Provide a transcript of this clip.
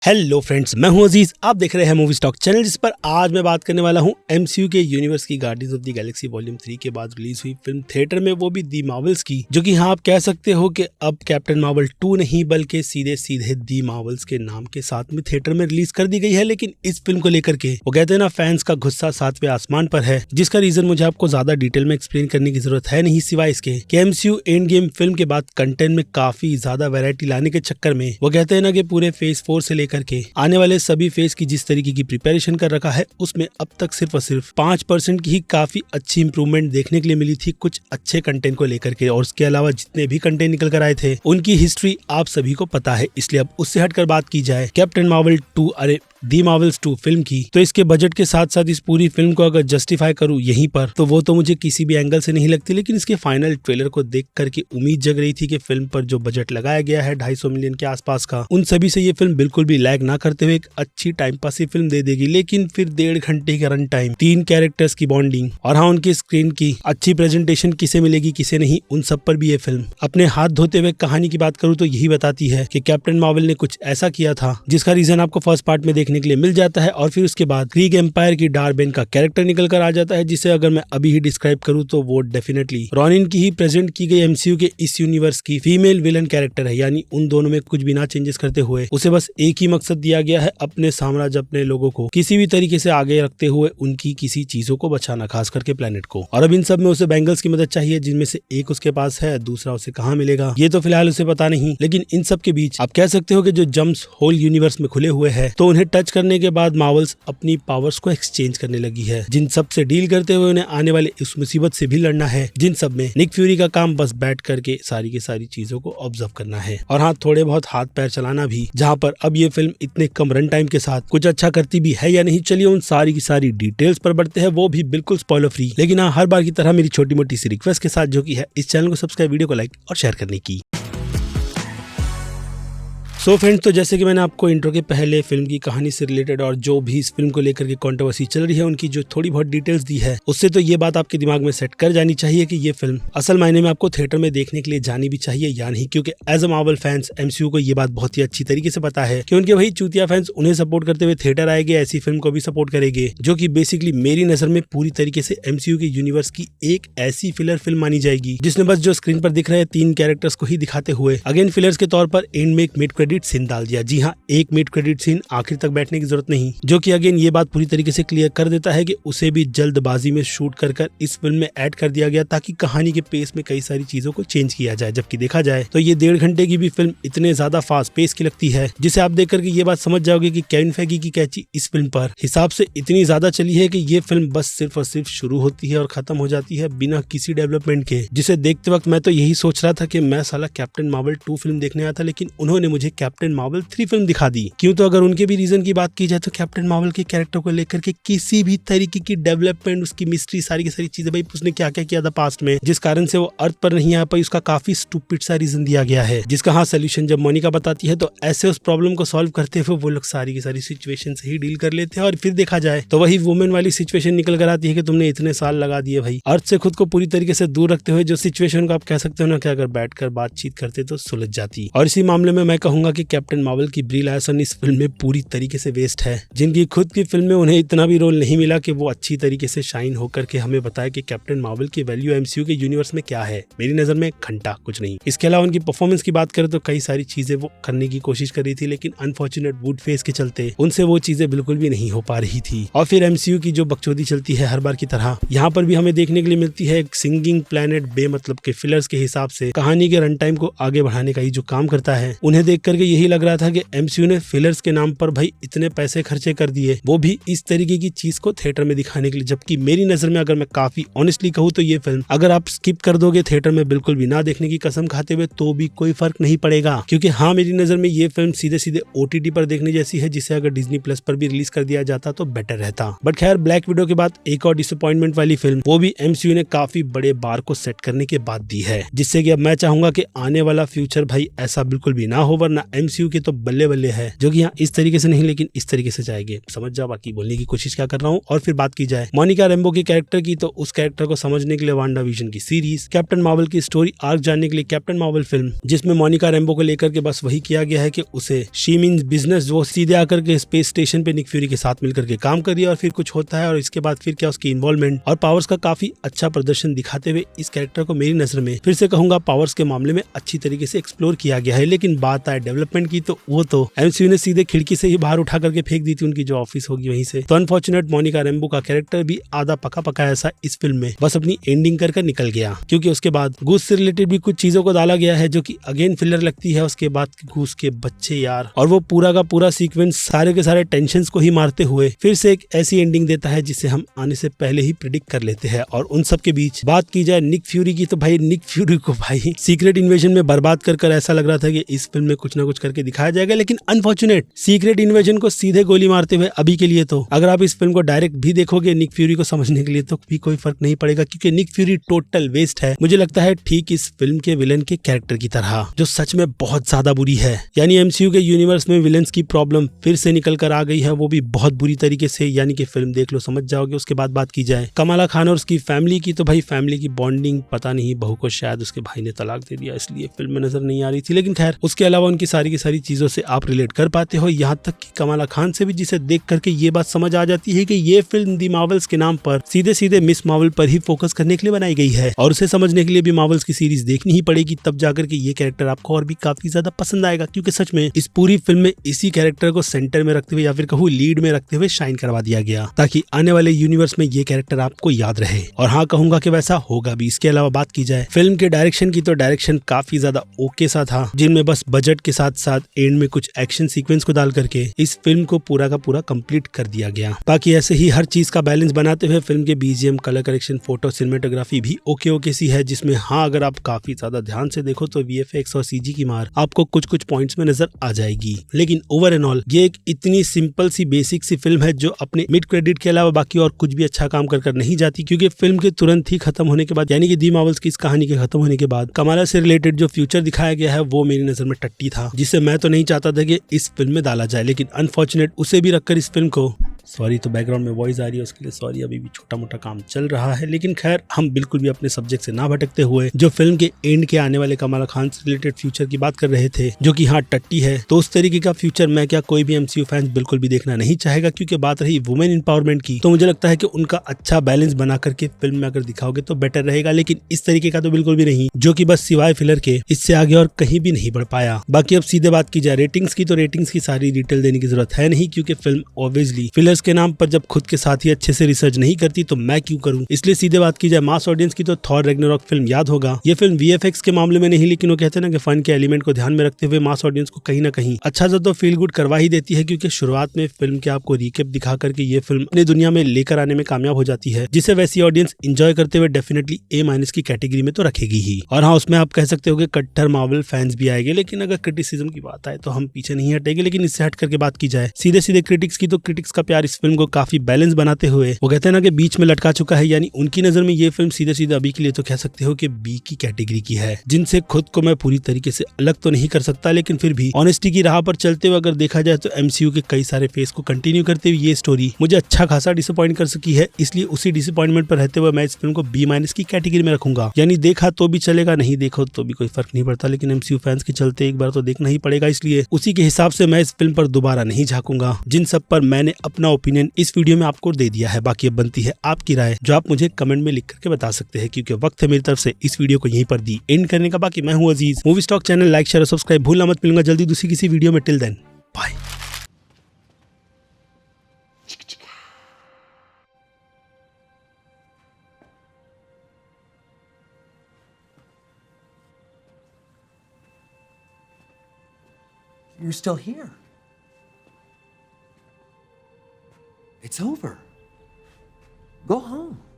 Hello friends, मैं हूं अजीज। आप देख रहे हैं मूवी स्टॉक चैनल, जिस पर आज मैं बात करने वाला हूं एमसीयू के यूनिवर्स की guardians of the Galaxy volume 3 के बाद रिलीज हुई फिल्म थिएटर में, वो भी दी मार्वल्स की, जो कि हाँ आप कह सकते हो कि अब कैप्टन मार्वल 2 नहीं बल्कि सीधे सीधे दी मार्वल्स के नाम के साथ में थिएटर में रिलीज कर दी गई है। लेकिन इस फिल्म को लेकर के वो कहते हैं ना, फैंस का गुस्सा 7वें आसमान पर है, जिसका रीजन मुझे आपको ज्यादा डिटेल में एक्सप्लेन करने की जरूरत है नहीं, सिवाय इसके कि एमसीयू एंड गेम फिल्म के बाद कंटेंट में काफी ज्यादा वैरायटी लाने के चक्कर में वो कहते हैं ना कि पूरे फेज 4 से लेकर के आने वाले सभी फेज की जिस तरीके की प्रिपरेशन कर रखा है, उसमें अब तक सिर्फ और सिर्फ 5% की ही काफी अच्छी इंप्रूवमेंट देखने के लिए मिली थी कुछ अच्छे कंटेंट को लेकर के। और उसके अलावा जितने भी कंटेंट निकल कर आए थे उनकी हिस्ट्री आप सभी को पता है, इसलिए अब उससे हटकर बात की जाए कैप्टन मार्वल 2 अरे दी मार्वल्स 2 फिल्म की, तो इसके बजट के साथ साथ इस पूरी फिल्म को अगर जस्टिफाई करूं यहीं पर, तो वो तो मुझे किसी भी एंगल से नहीं लगती। लेकिन इसके फाइनल ट्रेलर को देख करके उम्मीद जग रही थी कि फिल्म पर जो बजट लगाया गया है 250 मिलियन के आसपास का, उन सभी से ये फिल्म बिल्कुल भी लैग ना करते हुए एक अच्छी टाइम पासी फिल्म दे देगी। लेकिन फिर 1.5 घंटे का रन टाइम, 3 कैरेक्टर्स की बॉन्डिंग और हाँ उनकी स्क्रीन की अच्छी प्रेजेंटेशन किसे मिलेगी किसे नहीं, उन सब पर भी ये फिल्म अपने हाथ धोते हुए कहानी की बात करूं तो यही बताती है कि कैप्टन मार्वल ने कुछ ऐसा किया था जिसका रीजन आपको फर्स्ट पार्ट में देखने के लिए मिल जाता है। और फिर उसके बाद क्रीग एम्पायर की डार्बेन का कैरेक्टर निकल कर आ जाता है, जिसे अगर मैं अभी ही डिस्क्राइब करूं तो वो डेफिनेटली रॉनिन की ही प्रेजेंट की गई एमसीयू के इस यूनिवर्स की फीमेल विलन कैरेक्टर है। यानी उन दोनों में कुछ भी ना चेंजेस करते हुए उसे बस एक ही मकसद दिया गया है, अपने साम्राज्य अपने लोगों को किसी भी तरीके से आगे रखते हुए उनकी किसी चीजों को बचाना, खास करके प्लेनेट को। और अब इन सब में उसे बैंगल्स की मदद चाहिए, जिनमें से एक उसके पास है, दूसरा उसे कहाँ मिलेगा ये तो फिलहाल उसे पता नहीं। लेकिन इन सब के बीच आप कह सकते हो कि जो जम्प्स होल यूनिवर्स में खुले हुए हैं, तो उन्हें टच करने के बाद मार्वल्स अपनी पावर्स को एक्सचेंज करने लगी है, जिन सब से डील करते हुए उन्हें आने वाले इस मुसीबत से भी लड़ना है, जिन सब में निक फ्यूरी का काम बस बैठ करके सारी की सारी चीजों को ऑब्जर्व करना है और हाँ थोड़े बहुत हाथ पैर चलाना भी। जहाँ पर अब ये फिल्म इतने कम रन टाइम के साथ कुछ अच्छा करती भी है या नहीं, चलिए उन सारी की सारी डिटेल्स पर बढ़ते हैं, वो भी बिल्कुल स्पॉइलर फ्री। लेकिन हाँ हर बार की तरह मेरी छोटी मोटी सी रिक्वेस्ट के साथ, जो की है इस चैनल को सब्सक्राइब, वीडियो को लाइक और शेयर करने की। सो फ्रेंड्स, तो जैसे कि मैंने आपको इंट्रो के पहले फिल्म की कहानी से रिलेटेड और जो भी इस फिल्म को लेकर के कंट्रोवर्सी चल रही है उनकी जो थोड़ी बहुत डिटेल्स दी है, उससे तो ये बात आपके दिमाग में सेट कर जानी चाहिए कि ये फिल्म असल मायने में आपको थिएटर में देखने के लिए जानी भी चाहिए या नहीं। क्योंकि as a Marvel fans MCU को ये बात बहुत ही अच्छी तरीके से पता है कि उनके वही चूतिया फैंस उन्हें सपोर्ट करते हुए थिएटर आएंगे, ऐसी फिल्म को भी सपोर्ट करेंगे, जो की बेसिकली मेरी नजर में पूरी तरीके से एमसीयू के यूनिवर्स की एक ऐसी फिलर फिल्म मानी जाएगी, जिसने बस जो स्क्रीन पर दिख रहे 3 कैरेक्टर्स को ही दिखाते हुए अगेन फिलर्स के तौर पर एंड में एक मिड क्रेडिट सीन डाल दिया। जी हाँ, एक मिड क्रेडिट सीन, आखिर तक बैठने की जरूरत नहीं, जो कि अगेन ये बात पूरी तरीके से क्लियर कर देता है कि उसे भी जल्दबाजी में शूट कर इस फिल्म में ऐड कर दिया गया, ताकि कहानी के पेस में कई सारी चीजों को चेंज किया जाए। जबकि देखा जाए तो ये 1.5 घंटे की भी फिल्म इतने ज्यादा फास्ट पेस की लगती है, जिसे आप देख करके ये बात समझ जाओगे कि केविन फेगी की कैची इस फिल्म पर हिसाब से इतनी ज्यादा चली है कि ये फिल्म बस सिर्फ और सिर्फ शुरू होती है और खत्म हो जाती है बिना किसी डेवलपमेंट के। जिसे देखते वक्त मैं तो यही सोच रहा था कि मैं साला कैप्टन मार्वल 2 फिल्म देखने आया था, लेकिन उन्होंने मुझे कैप्टन मार्वल 3 फिल्म दिखा दी। क्यों, तो अगर उनके भी रीजन की बात की जाए तो कैप्टन मार्वल के कैरेक्टर को लेकर के किसी भी तरीके की डेवलपमेंट, उसकी मिस्ट्री, सारी की सारी चीजें, भाई उसने क्या क्या किया था पास्ट में जिस कारण से वो अर्थ पर नहीं आ पाई, उसका काफी स्टूपिड सा रीजन दिया गया है, जिसका हाँ सोल्यूशन जब मोनिका बताती है तो ऐसे उस प्रॉब्लम को सॉल्व करते हुए वो लोग सारी की सारी सिचुएशन से ही डील कर लेते हैं। और फिर देखा जाए तो वही वुमेन वाली सिचुएशन निकल कर आती है कि तुमने इतने साल लगा दिए भाई अर्थ से खुद को पूरी तरीके से दूर रखते हुए, जो सिचुएशन को आप कह सकते हो ना कि अगर बैठकर बातचीत करते तो सुलझ जाती। और इसी मामले में मैं कहूंगा कि कैप्टन मार्वल की ब्री लार्सन इस फिल्म में पूरी तरीके से वेस्ट है, जिनकी खुद की फिल्म में उन्हें इतना भी रोल नहीं मिला कि वो अच्छी तरीके से शाइन होकर के हमें बताए कि कैप्टन मार्वल की वैल्यू एमसीयू के यूनिवर्स में क्या है। मेरी नजर में घंटा कुछ नहीं। इसके अलावा उनकी परफॉर्मेंस की बात करें तो कई सारी चीजें वो करने की कोशिश कर रही थी, लेकिन अनफॉर्चुनेट वुड फेस के चलते उनसे वो चीजें बिल्कुल भी नहीं हो पा रही थी। और फिर एमसीयू की जो बकचोदी चलती है हर बार की तरह, यहाँ पर भी हमें देखने के लिए मिलती है एक सिंगिंग प्लेनेट बेमतलब के फिलर्स के हिसाब से कहानी के रन टाइम को आगे बढ़ाने का ही जो काम करता है। उन्हें देख करके यही लग रहा था कि एमसीयू ने फिलर्स के नाम पर भाई इतने पैसे खर्चे कर दिए, वो भी इस तरीके की चीज को थिएटर में दिखाने के लिए। जबकि मेरी नजर में अगर मैं काफी ऑनेस्टली कहूँ तो ये फिल्म अगर आप स्किप कर दोगे थिएटर में बिल्कुल भी ना देखने की कसम खाते हुए, तो भी कोई फर्क नहीं पड़ेगा। क्योंकि हाँ मेरी नजर में ये फिल्म सीधे सीधे ओटीटी पर देखने जैसी है, जिसे अगर डिज्नी प्लस पर भी रिलीज कर दिया जाता तो बेटर रहता। बट खैर, ब्लैक विडो के बाद एक और डिसअपॉइंटमेंट वाली फिल्म, वो भी एमसीयू ने काफी बड़े बार को सेट करने के बाद दी है, जिससे कि अब मैं चाहूंगा कि आने वाला फ्यूचर भाई ऐसा बिल्कुल भी ना हो, वरना एमसीयू के तो बल्ले बल्ले है, जो कि यहाँ इस तरीके से नहीं लेकिन इस तरीके से जाएंगे। समझ जाओ बाकी बोलने की कोशिश क्या कर रहा हूँ। और फिर बात की जाए मोनिका रैम्बो के कैरेक्टर की, तो उस कैरेक्टर को समझने के लिए वांडा विजन की सीरीज, कैप्टन मार्वल की स्टोरी आर्क जानने के लिए कैप्टन मार्वल फिल्म, जिसमें मोनिका रैम्बो को लेकर के बस वही किया गया है कि उसे शी मींस बिजनेस, वो सीधे आकर के स्पेस स्टेशन पे निक फ्यूरी के साथ मिलकर के काम कर रही है और फिर कुछ होता है और इसके बाद फिर क्या उसकी इन्वॉल्वमेंट और पावर्स का काफी अच्छा प्रदर्शन दिखाते हुए इस कैरेक्टर को मेरी नजर में फिर से कहूंगा पावर्स के मामले में अच्छी तरीके से एक्सप्लोर किया गया है। लेकिन बात आए डेवलपमेंट की, तो वो तो एमसीयू ने सीधे खिड़की से ही बाहर उठा करके फेंक दी थी, उनकी जो ऑफिस होगी वहीं से। तो अनफॉर्चुनेट मोनिका रैम्बो का कैरेक्टर भी आधा पका पका ऐसा इस फिल्म में बस अपनी एंडिंग कर निकल गया, क्योंकि उसके बाद गूस से रिलेटेड भी कुछ चीजों को डाला गया है जो कि अगेन फिलर लगती है। उसके बाद गूस के बच्चे यार, और वो पूरा का पूरा सीक्वेंस सारे के सारे टेंशंस को ही मारते हुए फिर से एक ऐसी एंडिंग देता है जिसे हम आने से पहले ही प्रिडिक्ट कर लेते हैं। और उन सब के बीच बात की जाए निक फ्यूरी की, तो भाई निक फ्यूरी को भाई सीक्रेट इन्वेजन में बर्बाद कर ऐसा लग रहा था कि इस फिल्म में कुछ ना कुछ करके दिखाया जाएगा, लेकिन अनफॉर्चुनेट सीक्रेट इन्वेजन को सीधे गोली मारते हुए अभी के लिए तो अगर आप इस फिल्म को डायरेक्ट भी देखोगे निक फ्यूरी को समझने के लिए तो भी कोई फर्क नहीं पड़ेगा, क्योंकि निक फ्यूरी टोटल वेस्ट है। मुझे लगता है ठीक इस फिल्म के विलन के कैरेक्टर की तरह, जो सच में बहुत ज्यादा बुरी है। यानी एमसीयू के यूनिवर्स में विलन्स की प्रॉब्लम फिर से निकल कर आ गई है, वो भी बहुत बुरी तरीके से। यानी कि फिल्म देख लो समझ जाओगे। उसके बाद बात की जाए कमाला खान और उसकी फैमिली की, तो भाई फैमिली की बॉन्डिंग पता नहीं, बहू को शायद उसके भाई ने तलाक दे दिया इसलिए फिल्म में नजर नहीं आ रही थी, लेकिन खैर उसके अलावा उनकी सारी की सारी चीजों से आप रिलेट कर पाते हो। यहाँ तक कि कमाला खान से भी, जिसे देख करके ये बात समझ आ जाती है कि ये फिल्म दी मार्वल्स के नाम पर सीधे सीधे मिस मार्वल पर ही फोकस करने के लिए बनाई गई है, और उसे समझने के लिए भी मार्वल्स की सीरीज देखनी ही पड़ेगी, तब जाकर के ये कैरेक्टर आपको और भी काफी ज्यादा पसंद आएगा। क्योंकि सच में इस पूरी फिल्म में इसी कैरेक्टर को सेंटर में रखते हुए या फिर कहूँ लीड में रखते हुए शाइन करवा दिया गया, ताकि आने वाले यूनिवर्स में ये कैरेक्टर आपको याद रहे। और हाँ, कहूंगा कि वैसा होगा भी। इसके अलावा बात की जाए फिल्म के डायरेक्शन की, तो डायरेक्शन काफी ज्यादा ओके सा था, जिनमें बस बजट के साथ साथ एंड में कुछ एक्शन सीक्वेंस को डाल करके इस फिल्म को पूरा का पूरा कंप्लीट कर दिया गया। बाकी ऐसे ही हर चीज का बैलेंस बनाते हुए फिल्म के BGM, colour correction, photo, cinematography भी ओके ओके सी है, जिसमें हाँ अगर आप काफी ज्यादा ध्यान से देखो तो वीएफएक्स और सीजी की मार आपको कुछ कुछ पॉइंट्स में नजर आ जाएगी। लेकिन ओवर एंड ऑल ये एक इतनी सिंपल सी बेसिक सी फिल्म है जो अपने मिड क्रेडिट के अलावा बाकी और कुछ भी अच्छा काम कर नहीं जाती, क्योंकि फिल्म के तुरंत ही खत्म होने के बाद, यानी कि दी मार्वल्स की इस कहानी के खत्म होने के बाद कमाला से रिलेटेड जो फ्यूचर दिखाया गया है वो मेरी नजर में टट्टी था, जिसे मैं तो नहीं चाहता था कि इस फिल्म में डाला जाए, लेकिन अनफॉर्चुनेट उसे भी रखकर इस फिल्म को, सॉरी तो बैकग्राउंड में वॉइस आ रही है उसके लिए सॉरी, अभी भी छोटा मोटा काम चल रहा है। लेकिन खैर हम बिल्कुल भी अपने सब्जेक्ट से ना भटकते हुए जो फिल्म के एंड के आने वाले कमाला खान से रिलेटेड फ्यूचर की बात कर रहे थे, जो कि हाँ टट्टी है, तो उस तरीके का फ्यूचर मैं क्या कोई भी एमसीयू फैंस बिल्कुल भी देखना नहीं चाहेगा। क्योंकि बात रही वुमेन एम्पावरमेंट की, तो मुझे लगता है कि उनका अच्छा बैलेंस बना करके फिल्म में अगर दिखाओगे तो बेटर रहेगा, लेकिन इस तरीके का तो बिल्कुल भी नहीं, जो कि बस सिवाय फिलर के इससे आगे और कहीं भी नहीं बढ़ पाया। बाकी अब सीधे बात की जाए रेटिंग्स की, तो रेटिंग्स की सारी डिटेल देने की जरूरत है नहीं, क्योंकि फिल्म ऑब्वियसली फिलर्स के नाम पर जब खुद के साथ ही अच्छे से रिसर्च नहीं करती तो मैं क्यों करूं। इसलिए सीधे बात की जाए मास ऑडियंस की, तो थॉर रैग्नारॉक फिल्म याद होगा। ये फिल्म वीएफएक्स के मामले में नहीं, लेकिन वो कहते हैं ना कि फन के एलिमेंट को ध्यान में रखते हुए मास ऑडियंस को कहीं ना कहीं अच्छा सा तो फील गुड करवा ही देती है, क्योंकि शुरुआत में फिल्म के आपको रिकेप दिखा करके ये फिल्म अपनी दुनिया में लेकर आने में कामयाब हो जाती है, जिसे वैसी ऑडियंस एंजॉय करते हुए डेफिनेटली A- की कैटेगरी में तो रखेगी ही। और हाँ, उसमें आप कह सकते हो कि कट्टर मार्वल फैंस भी आएंगे, लेकिन अगर क्रिटिसिज्म की बात आए तो हम पीछे नहीं हटेंगे। लेकिन इससे हट करके बात की जाए सीधे सीधे क्रिटिक्स की, तो क्रिटिक्स का प्यार इस फिल्म को काफी बैलेंस बनाते हुए वो कहते हैं ना कि बीच में लटका चुका है। यानी उनकी नजर में ये फिल्म सीधे सीधे अभी के लिए तो कह सकते हो कि बी की कैटेगरी की है, जिनसे खुद को मैं पूरी तरीके से अलग तो नहीं कर सकता, लेकिन फिर भी ऑनेस्टी की राह पर चलते हुए अगर देखा जाए तो एमसीयू के कई सारे फेस को कंटिन्यू करते हुए ये स्टोरी मुझे अच्छा खासा डिसअपॉइंट कर सकी है। इसलिए उसी डिसअपॉइंटमेंट पर रहते हुए मैं इस फिल्म को B- की कैटेगरी में रखूंगा। यानी देखा तो भी चलेगा, नहीं देखो तो भी कोई फर्क नहीं पड़ता, लेकिन एमसीयू फैंस के चलते एक बार तो देखना ही पड़ेगा, इसलिए उसी के हिसाब से मैं इस फिल्म पर दोबारा नहीं झांकूंगा। जिन सब पर मैंने अपना ओपिनियन इस वीडियो में आपको दे दिया है, बाकी अब बनती है आपकी राय, जो आप मुझे कमेंट में लिख करके बता सकते हैं। क्योंकि वक्त है मेरी तरफ से इस वीडियो को यहीं पर दी एंड करने का। बाकी मैं हूं Aziz, movie stock channel like share और सब्सक्राइब भूलना मत। मिलूंगा जल्दी दूसरी किसी वीडियो में। Till then bye. You're still here. It's over. Go home.